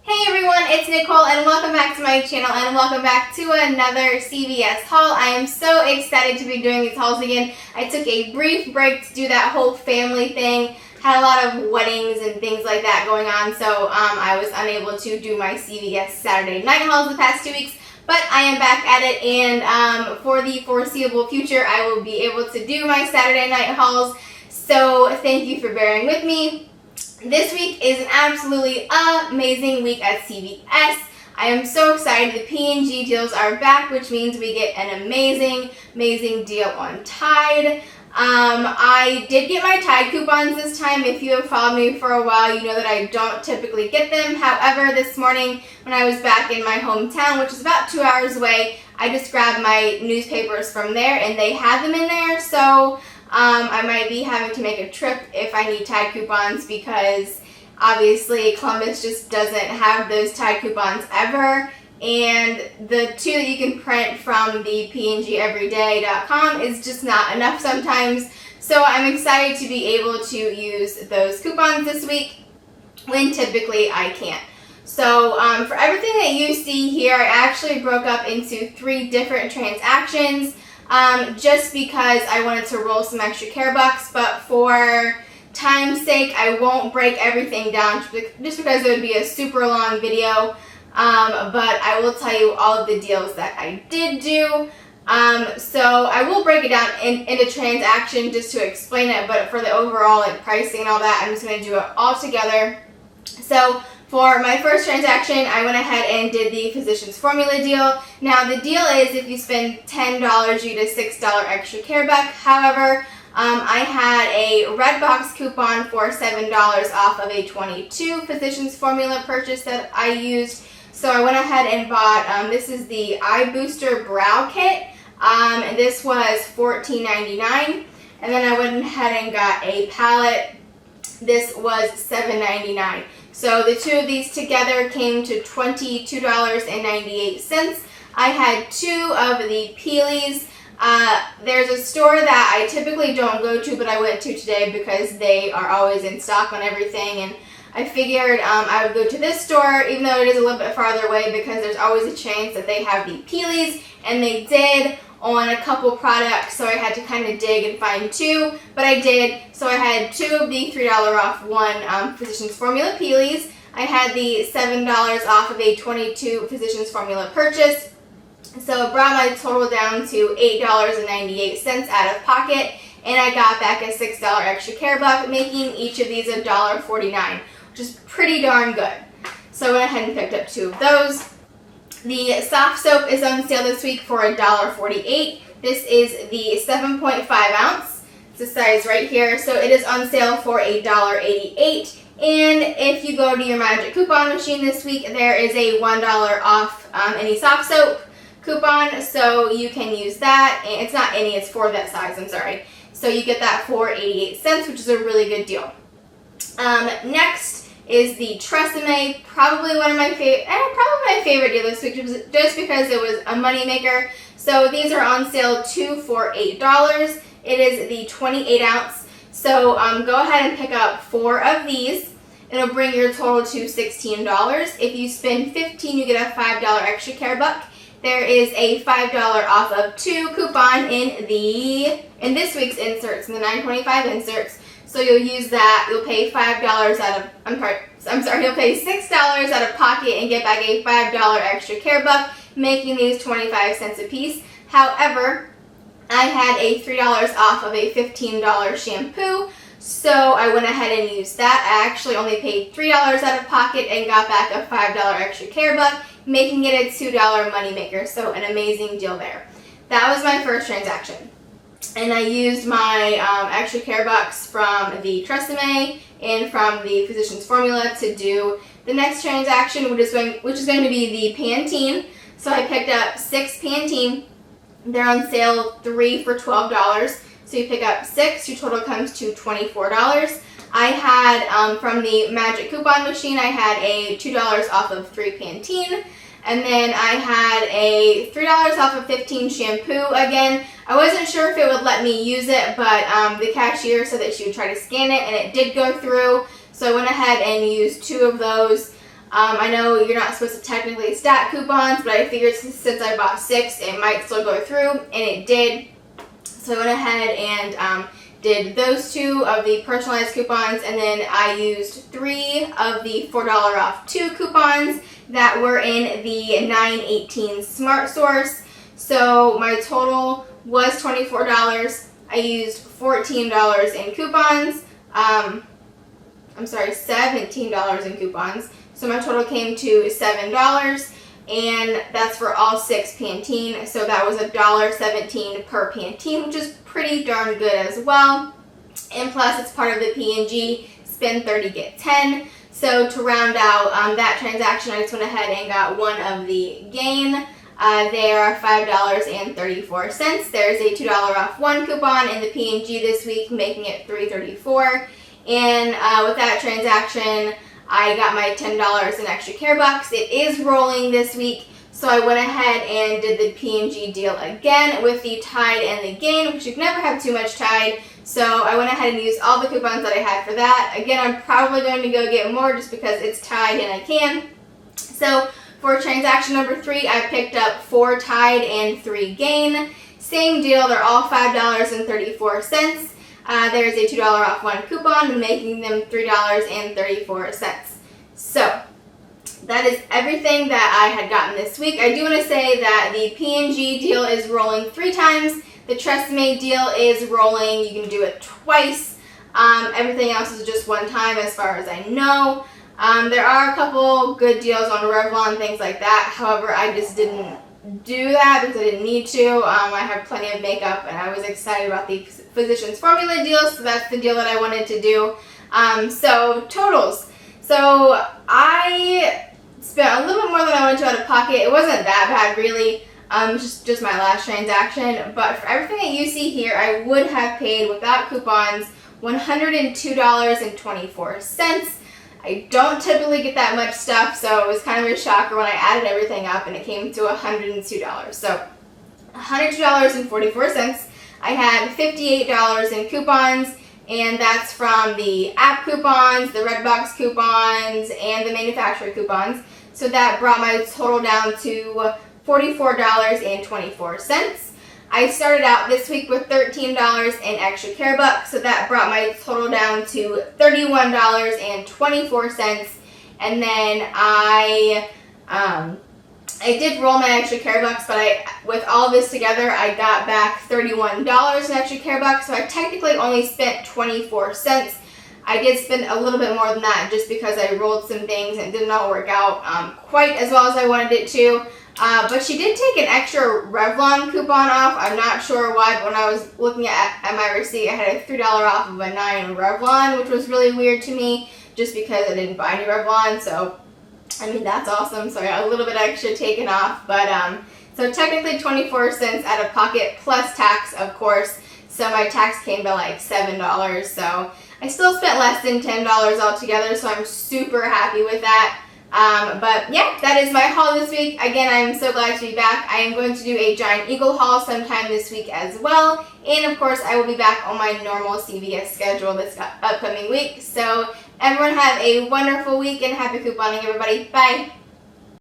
Hey everyone, it's Nicole and welcome back to my channel and welcome back to another CVS haul. I am so excited to be doing these hauls again. I took a brief break to do that whole family thing. Had a lot of weddings and things like that going on, so I was unable to do my CVS Saturday night hauls the past 2 weeks. But I am back at it, and for the foreseeable future, I will be able to do my Saturday night hauls. So thank you for bearing with me. This week is an absolutely amazing week at CVS. I am so excited. The P&G Deals are back, which means we get an amazing deal on Tide. I did get my Tide coupons this time. If you have followed me for a while, you know that I don't typically get them. However, this morning when I was back in my hometown, which is about 2 hours away, I just grabbed my newspapers from there and they had them in there. So I might be having to make a trip if I need Tide coupons because obviously Columbus just doesn't have those Tide coupons ever. And the two that you can print from the pngeveryday.com is just not enough sometimes. So I'm excited to be able to use those coupons this week when typically I can't. So for everything that you see here, I actually broke up into 3 different transactions just because I wanted to roll some extra care bucks. But for time's sake, I won't break everything down just because it would be a super long video. But I will tell you all of the deals that I did do. So I will break it down into transaction just to explain it, but for the overall pricing and all that, I'm just going to do it all together. So for my first transaction, I went ahead and did the Physicians Formula deal. Now the deal is if you spend $10, you get a $6 extra care buck. However, I had a red box coupon for $7 off of a 22 Physicians Formula purchase that I used. So I went ahead and bought, this is the Eye Booster Brow Kit. And this was $14.99. And then I went ahead and got a palette. This was $7.99. So the two of these together came to $22.98. I had 2 of the Peelies. There's a store that I typically don't go to, but I went to today because they are always in stock on everything. And I figured I would go to this store, even though it is a little bit farther away, because there's always a chance that they have the Peelies, and they did on a couple products, so I had to kind of dig and find 2, but I did. So I had 2 of the $3 off one Physicians Formula Peelies. I had the $7 off of a 22 Physicians Formula purchase, so it brought my total down to $8.98 out of pocket, and I got back a $6 extra care buck, making each of these $1.49. which is pretty darn good. So I went ahead and picked up 2 of those. The soft soap is on sale this week for $1.48. This is the 7.5 ounce. It's the size right here. So it is on sale for $1.88. And if you go to your Magic Coupon machine this week, there is a $1 off any soft soap coupon. So you can use that. And it's not any, it's for that size, I'm sorry. So you get that for 88 cents, which is a really good deal. Next is the Tresemme, probably my favorite deal this week, just because it was a moneymaker. So these are on sale 2 for $8. It is the 28 ounce. So go ahead and pick up 4 of these. It'll bring your total to $16. If you spend $15, you get a $5 extra care buck. There is a $5 off of 2 coupon in this week's inserts, in the $9.25 inserts. So you'll use that, you'll pay $5 out of, you'll pay $6 out of pocket and get back a $5 extra care buck, making these 25 cents a piece. However, I had a $3 off of a $15 shampoo, so I went ahead and used that. I actually only paid $3 out of pocket and got back a $5 extra care buck, making it a $2 moneymaker, so an amazing deal there. That was my first transaction. And I used my extra care bucks from the Tresemme and from the Physicians Formula to do the next transaction, which is going to be the Pantene. So I picked up 6 Pantene. They're on sale 3 for $12. So you pick up 6, your total comes to $24. I had from the Magic Coupon machine, I had a $2 off of 3 Pantene. And then I had a $3 off of 15 shampoo. Again, I wasn't sure if it would let me use it, but the cashier said that she would try to scan it, and it did go through. So I went ahead and used 2 of those. I know you're not supposed to technically stack coupons, but I figured since I bought 6, it might still go through, and it did. So I went ahead and did those 2 of the personalized coupons, and then I used 3 of the $4 off 2 coupons that were in the 9/18 Smart Source. So my total was $24. I used $14 in coupons. I'm sorry, $17 in coupons. So my total came to $7, and that's for all 6 Pantene. So that was $1.17 per Pantene, which is pretty darn good as well. And plus, it's part of the P&G spend 30 get 10. So to round out that transaction, I just went ahead and got one of the gain. They are $5.34. There's a $2 off 1 coupon in the P&G this week, making it $3.34. And with that transaction, I got my $10 in extra care bucks. It is rolling this week, so I went ahead and did the P&G deal again with the Tide and the Gain, which you can never have too much Tide. So I went ahead and used all the coupons that I had for that. Again, I'm probably going to go get more just because it's Tide and I can. So for transaction number 3, I picked up 4 Tide and 3 Gain. Same deal, they're all $5.34. There's a $2 off 1 coupon, making them $3.34. So that is everything that I had gotten this week. I do want to say that the P&G deal is rolling 3 times. The TRESemmé deal is rolling. You can do it twice. Everything else is just 1 time as far as I know. There are a couple good deals on Revlon and things like that. However, I just didn't do that because I didn't need to. I have plenty of makeup, and I was excited about the Physicians Formula deal, so that's the deal that I wanted to do. So totals. So I spent a little bit more than I wanted to out of pocket. It wasn't that bad, really. Just my last transaction. But for everything that you see here, I would have paid without coupons $102.24. I don't typically get that much stuff, so it was kind of a shocker when I added everything up and it came to $102. So $102.44. I had $58 in coupons, and that's from the app coupons, the Redbox coupons, and the manufacturer coupons. So that brought my total down to $44.24. I started out this week with $13 in extra care bucks, so that brought my total down to $31.24. And then I did roll my extra care bucks, but with all this together, I got back $31 in extra care bucks, so I technically only spent 24 cents. I did spend a little bit more than that just because I rolled some things and it did not work out quite as well as I wanted it to. But she did take an extra Revlon coupon off. I'm not sure why, but when I was looking at my receipt, I had a $3 off of a 9 Revlon, which was really weird to me just because I didn't buy any Revlon. So, I mean, that's awesome. So I got a little bit extra taken off. But, so technically 24 cents out of pocket plus tax, of course. So my tax came to like $7. So I still spent less than $10 altogether. So I'm super happy with that. But yeah, that is my haul this week. Again, I'm so glad to be back. I am going to do a Giant Eagle haul sometime this week as well. And of course, I will be back on my normal CVS schedule this upcoming week. So everyone have a wonderful week and happy couponing, everybody. Bye.